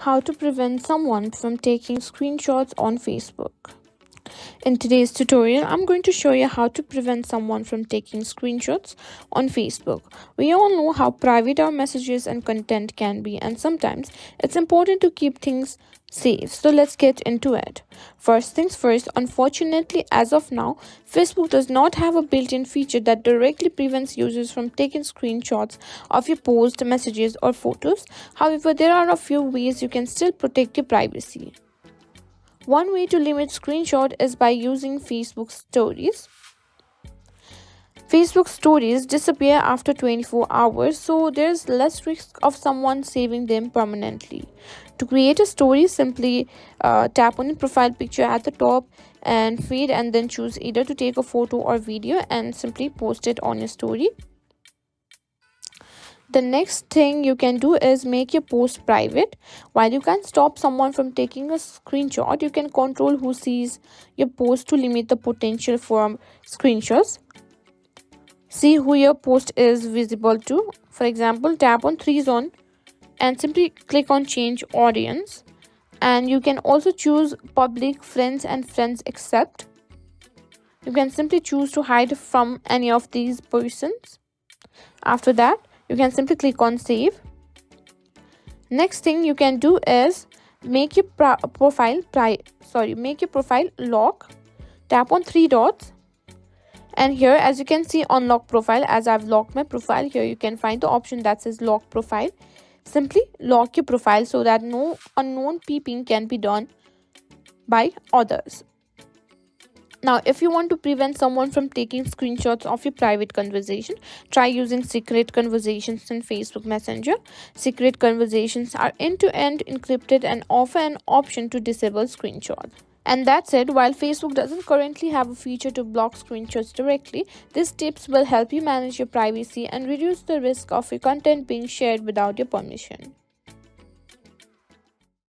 How to prevent someone from taking screenshots on Facebook. In today's tutorial, I'm going to show you how to prevent someone from taking screenshots on Facebook. We all know how private our messages and content can be, and sometimes it's important to keep things safe. So let's get into it. First things first, unfortunately, as of now, Facebook does not have a built-in feature that directly prevents users from taking screenshots of your posts, messages, or photos. However, there are a few ways you can still protect your privacy. One way to limit screenshot is by using Facebook stories. Facebook stories disappear after 24 hours, so there's less risk of someone saving them permanently. To create a story, simply tap on your profile picture at the top and feed, and then choose either to take a photo or video and simply post it on your story. The next thing you can do is make your post private. While you can stop someone from taking a screenshot, you can control who sees your post to limit the potential for screenshots. See who your post is visible to. For example, tap on three zone and simply click on change audience. And you can also choose public, friends, and friends accept. You can simply choose to hide from any of these persons. After that, you can simply click on save. Next thing you can do is make your profile lock. Tap on three dots, and here, as you can see, on lock profile, as I've locked my profile, here you can find the option that says lock profile. Simply lock your profile so that no unknown peeping can be done by others. Now, if you want to prevent someone from taking screenshots of your private conversation, try using secret conversations in Facebook Messenger. Secret conversations are end-to-end encrypted and offer an option to disable screenshots. And that's it. While Facebook doesn't currently have a feature to block screenshots directly, these tips will help you manage your privacy and reduce the risk of your content being shared without your permission.